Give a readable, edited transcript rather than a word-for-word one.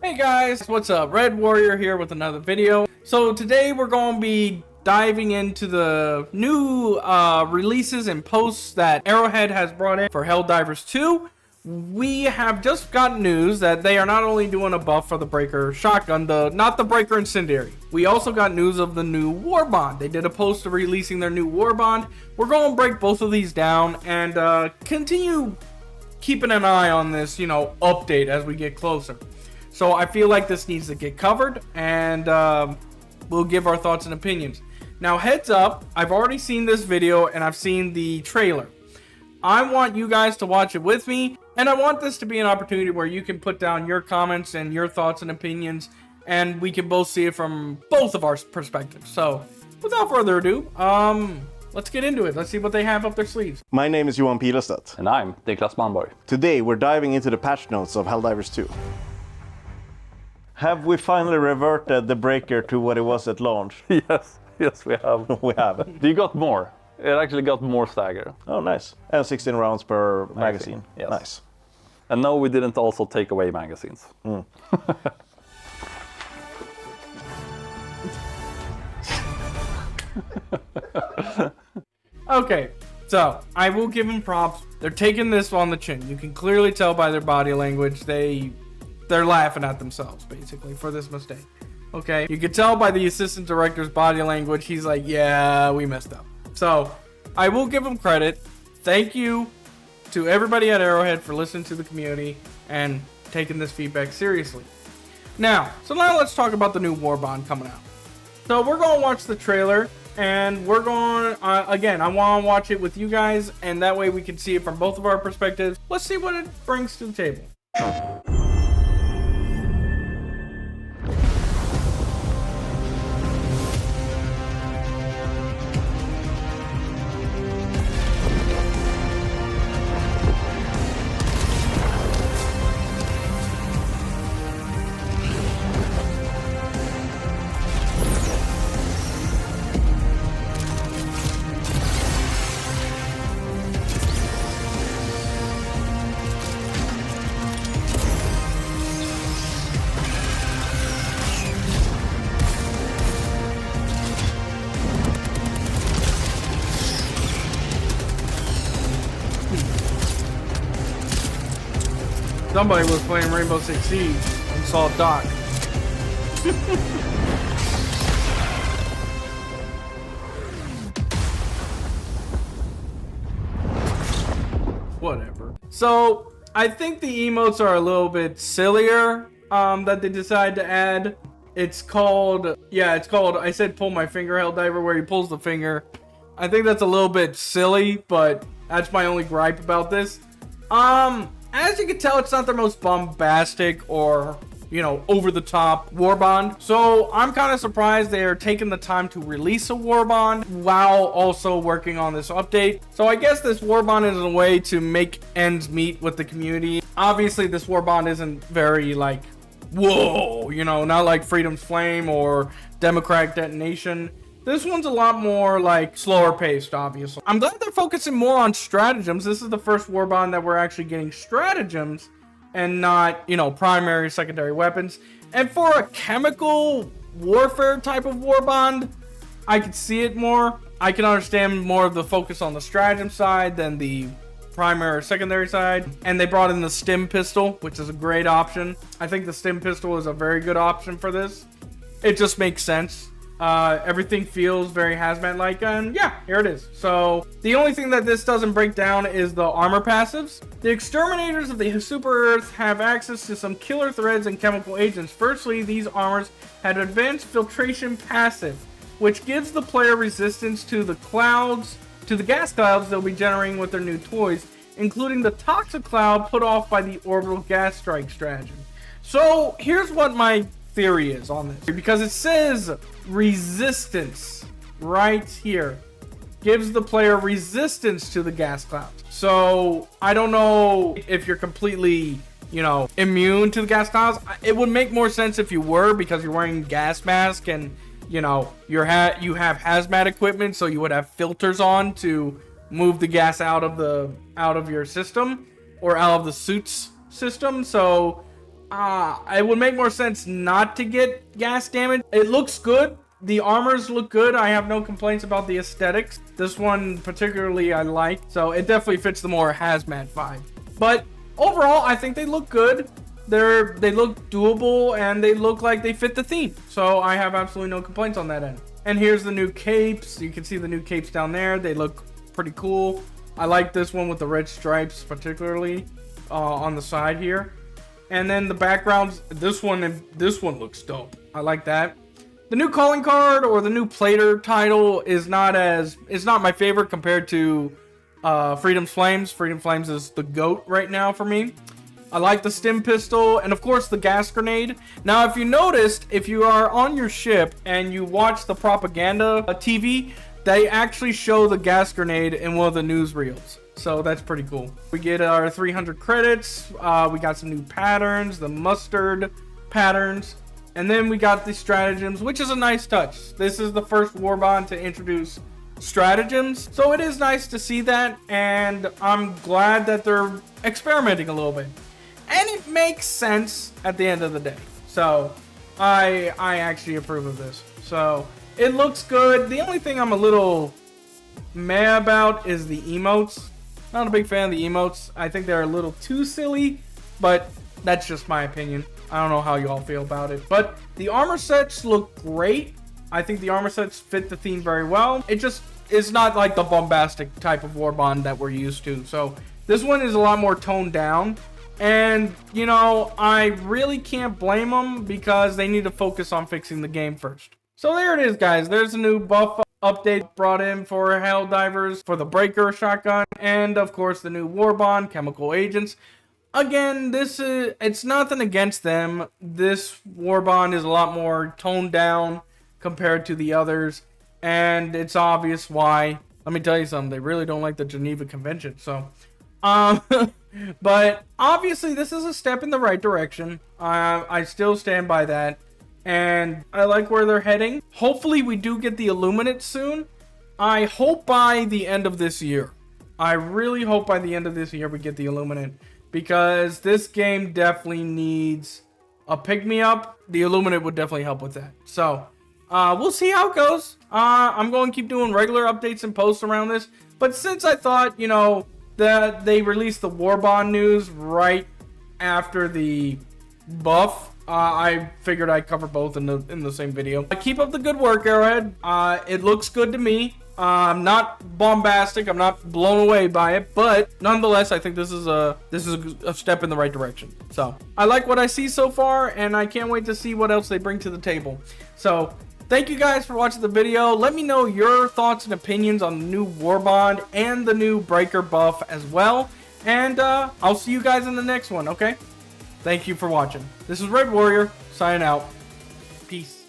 Hey guys, what's up? Red Warrior here with another video. So today we're going to be diving into the new releases and posts that Arrowhead has brought in for Helldivers 2. We have just gotten news that they are not only doing a buff for the Breaker Shotgun, not the Breaker Incendiary. We also got news of the new Warbond. They did a post of releasing their new Warbond. We're going to break both of these down and continue keeping an eye on this, update as we get closer. So I feel like this needs to get covered, and we'll give our thoughts and opinions. Now, heads up, I've already seen this video and I've seen the trailer. I want you guys to watch it with me, and I want this to be an opportunity where you can put down your comments and your thoughts and opinions, and we can both see it from both of our perspectives. So, without further ado, let's get into it. Let's see what they have up their sleeves. My name is Johan Pilestedt. And I'm Niklas Malmborg. Today we're diving into the patch notes of Helldivers 2. Have we finally reverted the Breaker to what it was at launch? Yes, we have. We have. You got more. It actually got more stagger. Oh, nice. And 16 rounds per magazine. Yes. Nice. And no, we didn't also take away magazines. Okay, so I will give them props. They're taking this on the chin. You can clearly tell by their body language they're laughing at themselves basically for this mistake. Okay, you can tell by the assistant director's body language. He's like, yeah, we messed up. So I will give them credit. Thank you to everybody at Arrowhead for listening to the community and taking this feedback seriously. Now let's talk about the new Warbond coming out. So we're going to watch the trailer, and we're going again, I want to watch it with you guys, and that way we can see it from both of our perspectives. Let's see what it brings to the table. Somebody was playing Rainbow Six Siege and saw Doc. Whatever. So I think the emotes are a little bit sillier that they decide to add. It's called, I said pull my finger Helldiver, where he pulls the finger. I think that's a little bit silly, but that's my only gripe about this. As you can tell, it's not the most bombastic or, over-the-top Warbond. So I'm kind of surprised they're taking the time to release a Warbond while also working on this update. So I guess this Warbond is a way to make ends meet with the community. Obviously, this Warbond isn't very, whoa, not like Freedom's Flame or Democratic Detonation. This one's a lot more slower paced, obviously. I'm glad they're focusing more on stratagems. This is the first Warbond that we're actually getting stratagems and not, primary, secondary weapons. And for a chemical warfare type of Warbond, I could see it more. I can understand more of the focus on the stratagem side than the primary or secondary side. And they brought in the stim pistol, which is a great option. I think the stim pistol is a very good option for this. It just makes sense. Everything feels very hazmat-like, and yeah, here it is. So the only thing that this doesn't break down is the armor passives. The exterminators of the Super Earth have access to some killer threads and chemical agents. Firstly, these armors had advanced filtration passive, which gives the player resistance to the gas clouds they'll be generating with their new toys, including the toxic cloud put off by the orbital gas strike stratagem. So here's what my theory is on this, because it says resistance right here, gives the player resistance to the gas clouds. So I don't know if you're completely immune to the gas clouds. It would make more sense if you were, because you're wearing gas mask and you have hazmat equipment, so you would have filters on to move the gas out of your system or out of the suit's system. So it would make more sense not to get gas damage. It looks good. The armors look good. I have no complaints about the aesthetics. This one particularly I like. So it definitely fits the more hazmat vibe. But overall, I think they look good. They look doable and they look like they fit the theme. So I have absolutely no complaints on that end. And here's the new capes. You can see the new capes down there. They look pretty cool. I like this one with the red stripes, particularly on the side here. And then the backgrounds, this one looks dope. I like that. The new calling card or the new plater title is not my favorite compared to Freedom's Flames. Freedom Flames is the GOAT right now for me. I like the stim pistol and of course the gas grenade. Now if you noticed, if you are on your ship and you watch the propaganda TV, they actually show the gas grenade in one of the newsreels. So that's pretty cool. We get our 300 credits. We got some new patterns, the mustard patterns. And then we got the stratagems, which is a nice touch. This is the first Warbond to introduce stratagems. So it is nice to see that. And I'm glad that they're experimenting a little bit. And it makes sense at the end of the day. So I actually approve of this. So it looks good. The only thing I'm a little meh about is the emotes. Not a big fan of the emotes. I think they're a little too silly, but that's just my opinion. I don't know how you all feel about it. But the armor sets look great. I think the armor sets fit the theme very well. It just is not like the bombastic type of Warbond that we're used to. So this one is a lot more toned down. And, you know, I really can't blame them because they need to focus on fixing the game first. So there it is, guys. There's a new buff update brought in for Helldivers, for the Breaker shotgun, and of course the new Warbond, chemical agents. Again, it's nothing against them. This Warbond is a lot more toned down compared to the others, and it's obvious why. Let me tell you something, they really don't like the Geneva Convention, so but obviously this is a step in the right direction. I still stand by that, and I like where they're heading. Hopefully we do get the Illuminate soon. I hope by the end of this year. I really hope by the end of this year we get the Illuminate, because this game definitely needs a pick-me-up. The Illuminate would definitely help with that. So we'll see how it goes. I'm going to keep doing regular updates and posts around this, but since I thought, you know, that they released the Warbond news right after the buff, I figured I'd cover both in the same video. Keep up the good work, Arrowhead. It looks good to me. I'm not bombastic. I'm not blown away by it, but nonetheless, I think this is a step in the right direction. So I like what I see so far, and I can't wait to see what else they bring to the table. So thank you guys for watching the video. Let me know your thoughts and opinions on the new Warbond and the new Breaker buff as well. And I'll see you guys in the next one, okay? Thank you for watching. This is Red Warrior, signing out. Peace.